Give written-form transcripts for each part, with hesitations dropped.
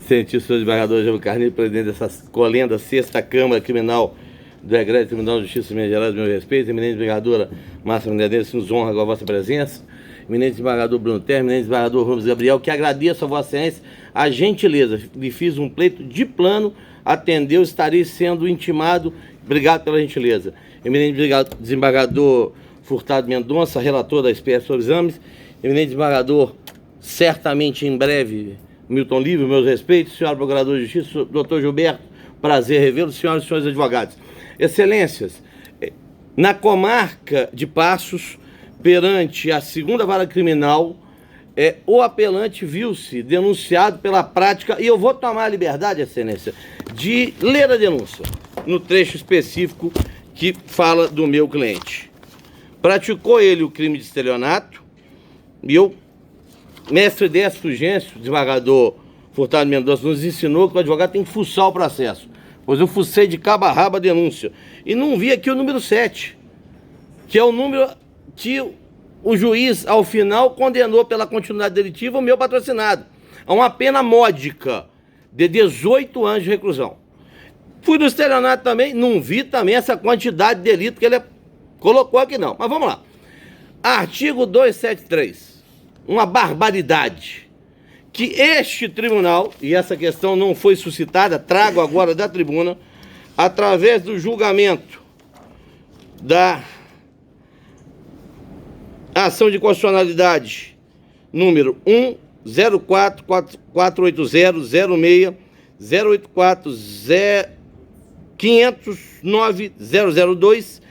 Sentir o senhor desembargador João Carneiro, presidente dessa colenda, 6ª Câmara Criminal do Egresso Tribunal de Justiça de Minas Gerais, meu respeito, eminente desembargadora Márcia Menezes, nos honra com a vossa presença, eminente desembargador Bruno Terra, eminente desembargador Rubens Gabriel, que agradeço a vossa excelência a gentileza, lhe fiz um pleito de plano, atendeu, estarei sendo intimado, obrigado pela gentileza. Eminente desembargador Furtado Mendonça, relator da espécie sobre exames, eminente desembargador, certamente em breve, Milton Livre, meus respeitos, senhor procurador de justiça, doutor Gilberto, prazer revê-lo, senhoras e senhores advogados. Excelências, na comarca de Passos, perante a 2ª Vara Criminal, o apelante viu-se denunciado pela prática, e eu vou tomar a liberdade, excelência, de ler a denúncia, no trecho específico que fala do meu cliente. Praticou ele o crime de estelionato, e eu, mestre Décio Fulgêncio, desembargador Furtado Mendonça, nos ensinou que o advogado tem que fuçar o processo, pois eu fucei de cabo a rabo a denúncia, e não vi aqui o número 7, que é o número que o juiz, ao final, condenou pela continuidade delitiva o meu patrocinado, a uma pena módica de 18 anos de reclusão. Fui no estelionato também, não vi também essa quantidade de delito que ele colocou aqui não, mas vamos lá. Artigo 273, uma barbaridade, que este tribunal, e essa questão não foi suscitada, trago agora da tribuna, através do julgamento da ação de constitucionalidade número 1044806-084-509-002,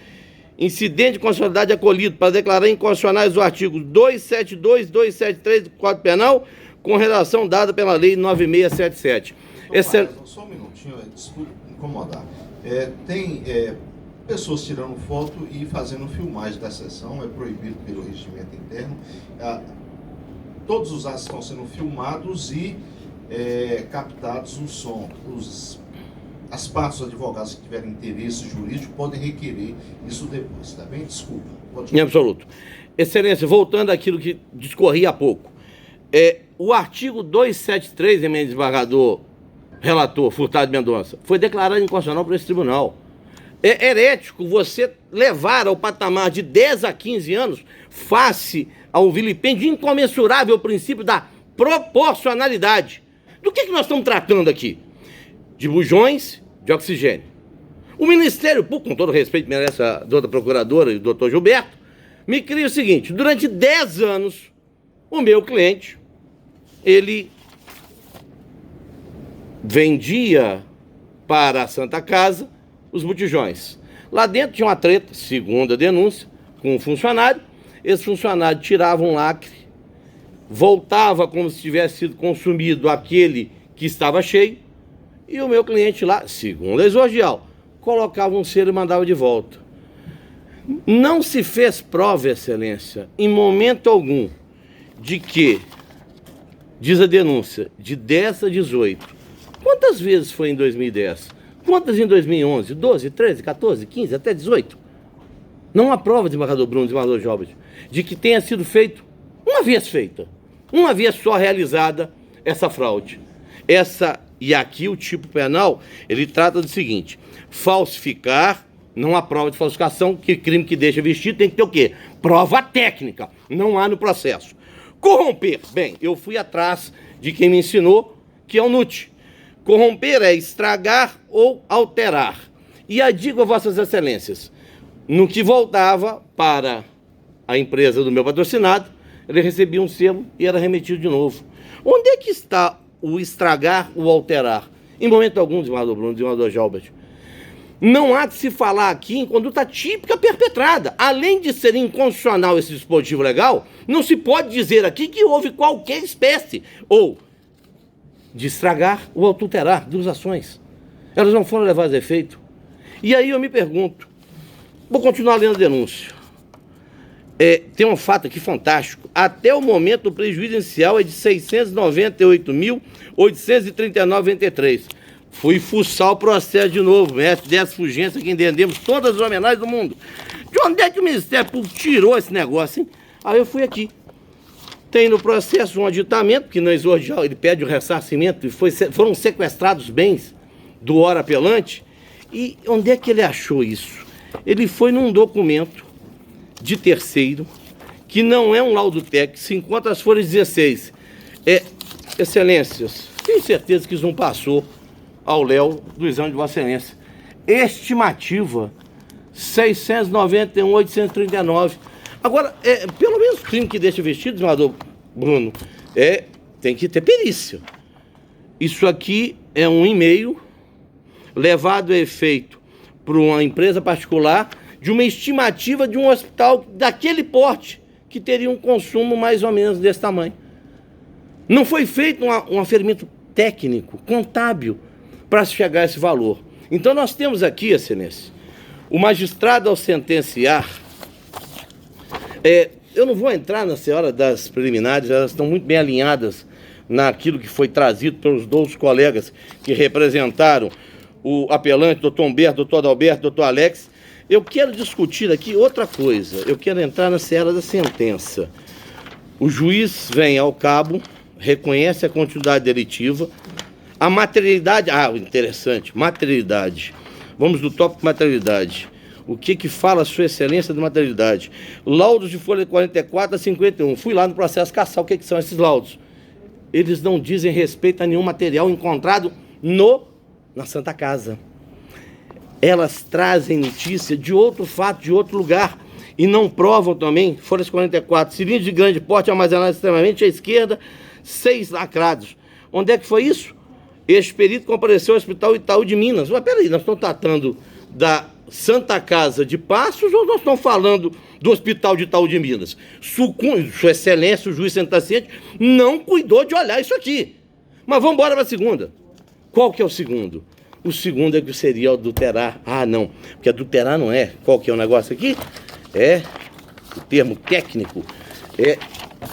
incidente de constitucionalidade acolhido para declarar inconstitucionais os artigos 272 e 273 do Código Penal, com relação dada pela Lei 9677. Só um minutinho, desculpe incomodar. Tem pessoas tirando foto e fazendo filmagem da sessão, é proibido pelo regimento interno. Todos os atos estão sendo filmados e captados o som. As partes dos advogados que tiverem interesse jurídico podem requerer isso depois, tá bem? Desculpa. Em absoluto. Excelência, voltando àquilo que discorri há pouco. O artigo 273, eminente desembargador, relator Furtado Mendonça, foi declarado inconstitucional por esse tribunal. É herético você levar ao patamar de 10 a 15 anos face ao vilipêndio incomensurável princípio da proporcionalidade. Do que nós estamos tratando aqui? De bujões de oxigênio. O Ministério Público, com todo respeito, merece a doutora procuradora e o doutor Gilberto, me cria o seguinte: durante 10 anos, o meu cliente, ele vendia para a Santa Casa os botijões. Lá dentro tinha uma treta, segundo a denúncia, com um funcionário. Esse funcionário tirava um lacre, voltava como se tivesse sido consumido aquele que estava cheio, e o meu cliente lá, segundo a exordial, colocava um selo e mandava de volta. Não se fez prova, excelência, em momento algum, de que, diz a denúncia, de 10 a 18. Quantas vezes foi em 2010? Quantas em 2011? 12, 13, 14, 15, até 18? Não há prova, desembargador Bruno, desembargador Jobert, de que tenha sido feito, uma vez feita, uma vez só realizada essa fraude. E aqui o tipo penal, ele trata do seguinte: falsificar, não há prova de falsificação, que crime que deixa vestido tem que ter o quê? Prova técnica, não há no processo. Corromper, bem, eu fui atrás de quem me ensinou, que é o NUT. Corromper é estragar ou alterar. E eu digo a vossas excelências, no que voltava para a empresa do meu patrocinado, ele recebia um selo e era remetido de novo. Onde é que está o estragar, o alterar? Em momento algum, desembargador Bruno, desembargador Gilberto, não há de se falar aqui em conduta típica perpetrada. Além de ser inconstitucional esse dispositivo legal, não se pode dizer aqui que houve qualquer espécie ou de estragar ou adulterar duas ações. Elas não foram levadas a efeito. E aí eu me pergunto, vou continuar lendo a denúncia. Tem um fato aqui fantástico. Até o momento, o prejuízo inicial é de R$ 698.839,93. Fui fuçar o processo de novo, mestre Décio Fulgêncio, que entendemos todas as homenagens do mundo. De onde é que o Ministério Público tirou esse negócio, hein? Aí eu fui aqui. Tem no processo um aditamento, que no exordial ele pede o ressarcimento, e foram sequestrados bens do ora apelante. E onde é que ele achou isso? Ele foi num documento de terceiro, que não é um laudo técnico, se encontra as folhas 16. Excelências, tenho certeza que isso não passou ao Léo do exame de Vossa Excelência. Estimativa 691.839. Agora, pelo menos o crime que deixa vestido, senador Bruno, tem que ter perícia. Isso aqui é um e-mail levado a efeito por uma empresa particular de uma estimativa de um hospital daquele porte que teria um consumo mais ou menos desse tamanho. Não foi feito um aferimento técnico, contábil, para se chegar a esse valor. Então nós temos aqui, excelência, o magistrado ao sentenciar, eu não vou entrar na senhora das preliminares, elas estão muito bem alinhadas naquilo que foi trazido pelos 12 colegas que representaram o apelante, doutor Humberto, doutor Adalberto, doutor Alex. Eu quero discutir aqui outra coisa, eu quero entrar na seara da sentença. O juiz vem ao cabo, reconhece a continuidade delitiva, a materialidade, interessante, materialidade. Vamos do tópico materialidade. O que fala Sua Excelência de materialidade? Laudos de folha 44 a 51. Fui lá no processo cassal, o que são esses laudos? Eles não dizem respeito a nenhum material encontrado na Santa Casa. Elas trazem notícia de outro fato, de outro lugar, e não provam também. Folhas 44, cilindro de grande porte armazenado extremamente à esquerda, 6 lacrados. Onde é que foi isso? Este perito compareceu ao Hospital Itaú de Minas. Mas peraí, nós estamos tratando da Santa Casa de Passos ou nós estamos falando do Hospital de Itaú de Minas? Sua Excelência, o juiz sentenciante, não cuidou de olhar isso aqui. Mas vamos embora para a segunda. Qual que é o segundo? O segundo é que seria adulterar. Não, porque adulterar não é. Qual que é o negócio aqui? O termo técnico,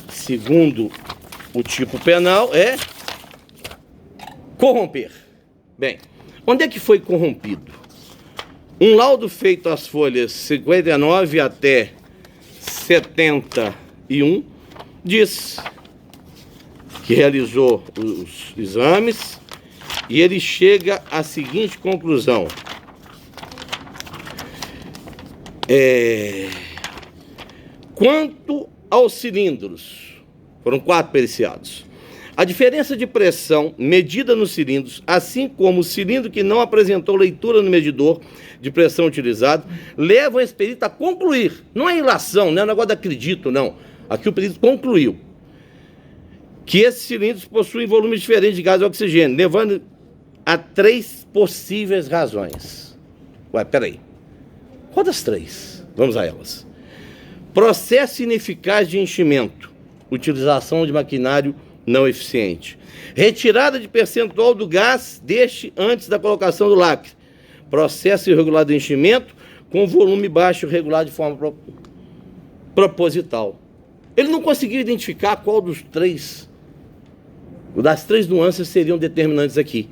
segundo o tipo penal, corromper. Bem, onde é que foi corrompido? Um laudo feito às folhas 59 até 71 diz que realizou os exames e ele chega à seguinte conclusão. Quanto aos cilindros, foram 4 periciados. A diferença de pressão medida nos cilindros, assim como o cilindro que não apresentou leitura no medidor de pressão utilizado, leva esse perito a concluir. Não é ilação, não é um negócio de acredito, não. Aqui o perito concluiu que esses cilindros possuem volumes diferentes de gás e oxigênio, levando a 3 possíveis razões. Peraí. Qual das 3? Vamos a elas. Processo ineficaz de enchimento, utilização de maquinário não eficiente, retirada de percentual do gás deste antes da colocação do lacre, processo irregular de enchimento com volume baixo regulado de forma proposital. Ele não conseguiu identificar qual das 3 nuances seriam determinantes aqui.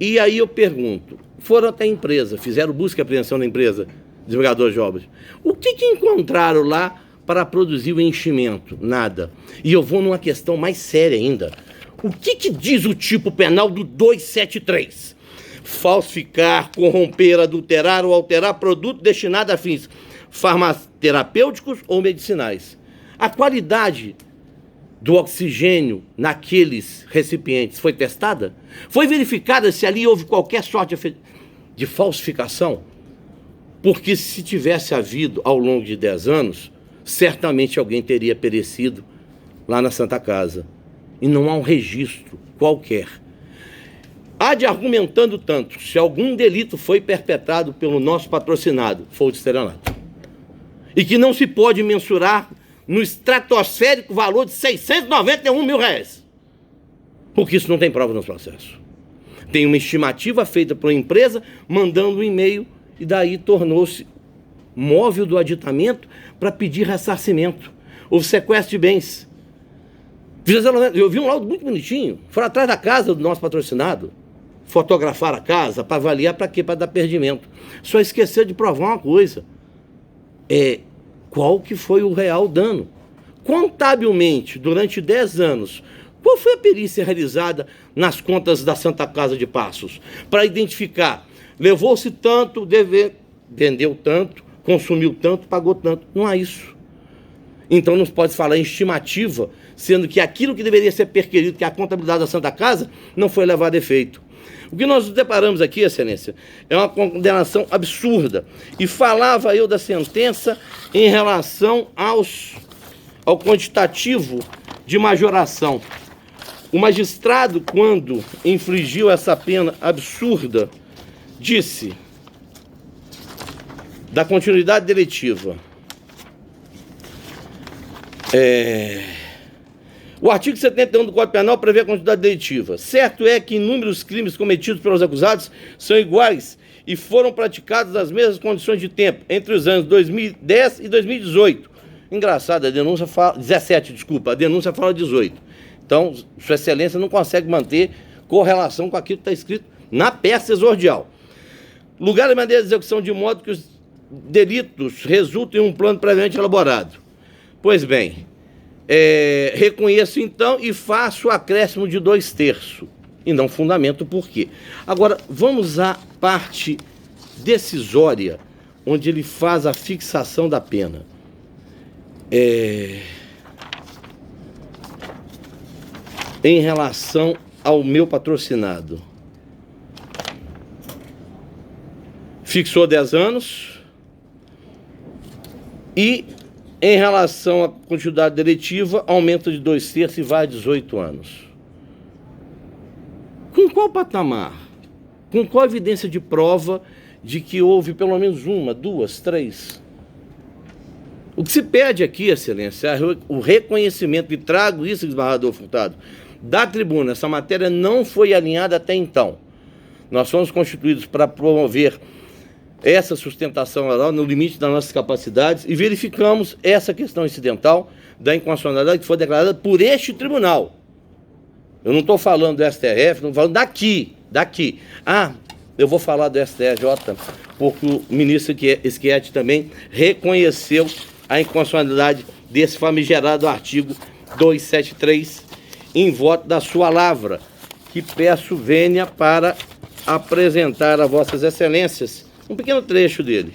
E aí eu pergunto, foram até a empresa, fizeram busca e apreensão na empresa, desembargador de obras. O que encontraram lá para produzir o enchimento? Nada. E eu vou numa questão mais séria ainda. O que diz o tipo penal do 273? Falsificar, corromper, adulterar ou alterar produto destinado a fins farmacoterapêuticos ou medicinais. A qualidade do oxigênio naqueles recipientes foi testada? Foi verificada se ali houve qualquer sorte de falsificação? Porque se tivesse havido ao longo de 10 anos, certamente alguém teria perecido lá na Santa Casa. E não há um registro qualquer. Há de argumentando tanto, se algum delito foi perpetrado pelo nosso patrocinado, foi o de estelionato. E que não se pode mensurar no estratosférico valor de R$691 mil. Porque isso não tem prova no processo. Tem uma estimativa feita por uma empresa, mandando um e-mail, e daí tornou-se móvel do aditamento para pedir ressarcimento. Houve sequestro de bens. Eu vi um laudo muito bonitinho, foram atrás da casa do nosso patrocinado, fotografar a casa para avaliar para quê? Para dar perdimento. Só esqueceu de provar uma coisa. Qual que foi o real dano? contabilmente, durante 10 anos, qual foi a perícia realizada nas contas da Santa Casa de Passos para identificar, levou-se tanto, vendeu tanto, consumiu tanto, pagou tanto? Não há isso. Então não se pode falar em estimativa, sendo que aquilo que deveria ser perquirido, que é a contabilidade da Santa Casa, não foi levado a efeito. O que nós nos deparamos aqui, Excelência, é uma condenação absurda. E falava eu da sentença em relação ao quantitativo de majoração. O magistrado, quando infligiu essa pena absurda, disse da continuidade deletiva. O artigo 71 do Código Penal prevê a continuidade deletiva. Certo é que inúmeros crimes cometidos pelos acusados são iguais e foram praticados nas mesmas condições de tempo, entre os anos 2010 e 2018. Engraçado, a denúncia fala... 17, desculpa, a denúncia fala 18. Então, Sua Excelência não consegue manter correlação com aquilo que está escrito na peça exordial. Lugar e maneira de execução de modo que os delitos resultem em um plano previamente elaborado. Pois bem, reconheço então e faço o acréscimo de 2/3 e não fundamento o porquê. Agora, vamos à parte decisória, onde ele faz a fixação da pena. Em relação ao meu patrocinado, fixou 10 anos e em relação à continuidade deletiva, aumenta de 2/3 e vai a 18 anos. Com qual patamar? Com qual evidência de prova de que houve pelo menos 1, 2, 3? O que se pede aqui, Excelência, é o reconhecimento, e trago isso, desembargador Furtado, da tribuna. Essa matéria não foi alinhada até então. Nós fomos constituídos para promover essa sustentação oral no limite das nossas capacidades e verificamos essa questão incidental da inconstitucionalidade que foi declarada por este tribunal. Eu não estou falando do STF, não estou falando daqui. Eu vou falar do STJ, porque o ministro Schietti também reconheceu a inconstitucionalidade desse famigerado artigo 273 em voto da sua lavra, que peço vênia para apresentar a vossas excelências um pequeno trecho dele.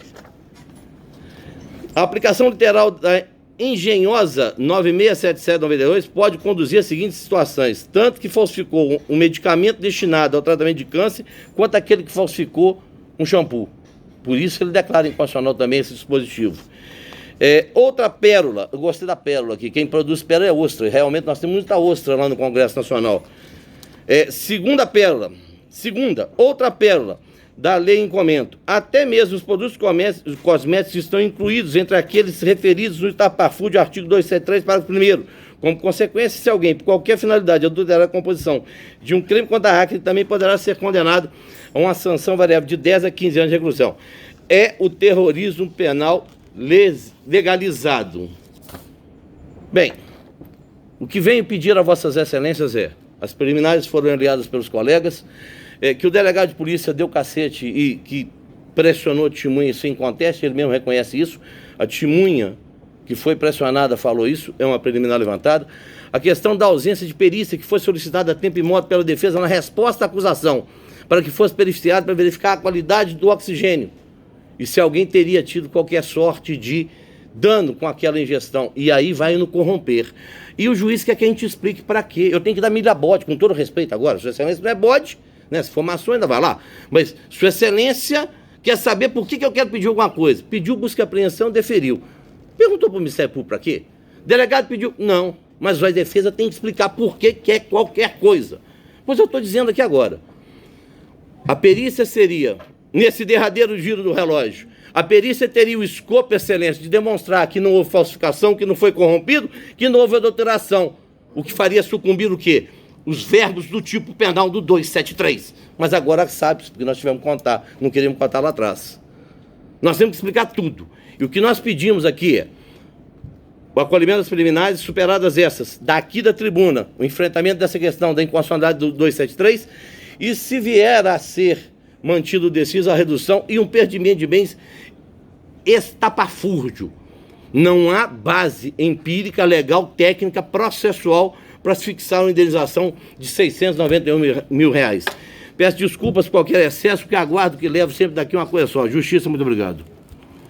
A aplicação literal da engenhosa 9677/92 pode conduzir às seguintes situações: tanto que falsificou um medicamento destinado ao tratamento de câncer, quanto aquele que falsificou um shampoo. Por isso que ele declara inconstitucional também esse dispositivo. Outra pérola, eu gostei da pérola aqui, quem produz pérola é ostra, realmente nós temos muita ostra lá no Congresso Nacional. Outra pérola da lei em comento: até mesmo os produtos cosméticos estão incluídos entre aqueles referidos no estapafúrdio, artigo 273, parágrafo 1º. Como consequência, se alguém, por qualquer finalidade, adulterar a composição de um crime contra a hack, ele também poderá ser condenado a uma sanção variável de 10 a 15 anos de reclusão. É o terrorismo penal legalizado. Bem, o que venho pedir a vossas excelências as preliminares foram enviadas pelos colegas, que o delegado de polícia deu cacete e que pressionou a testemunha sem conteste, ele mesmo reconhece isso, a testemunha que foi pressionada falou isso, é uma preliminar levantada. A questão da ausência de perícia que foi solicitada a tempo e modo pela defesa na resposta à acusação, para que fosse perificiado para verificar a qualidade do oxigênio e se alguém teria tido qualquer sorte de dano com aquela ingestão, e aí vai no corromper. E o juiz quer que a gente explique para quê. Eu tenho que dar milha bode, com todo respeito agora, Sua Excelência não é bode, né? Se for maçom ainda vai lá, mas Sua Excelência quer saber por que eu quero pedir alguma coisa. Pediu busca e apreensão, deferiu. Perguntou para o Ministério Público para quê? Delegado pediu, não, mas a defesa tem que explicar por que quer qualquer coisa. Pois eu estou dizendo aqui agora. A perícia seria, nesse derradeiro giro do relógio, a perícia teria o escopo, Excelência, de demonstrar que não houve falsificação, que não foi corrompido, que não houve adulteração. O que faria sucumbir o quê? Os verbos do tipo penal do 273. Mas agora sabe, porque nós tivemos que contar, não queríamos contar lá atrás. Nós temos que explicar tudo. E o que nós pedimos aqui é o acolhimento das preliminares, superadas essas, daqui da tribuna, o enfrentamento dessa questão da inconstitucionalidade do 273, e se vier a ser mantido o deciso, a redução e um perdimento de bens estapafúrdio. Não há base empírica, legal, técnica, processual para se fixar uma indenização de R$ 691 mil. Peço desculpas por qualquer excesso, porque aguardo que levo sempre daqui uma coisa só. Justiça, muito obrigado.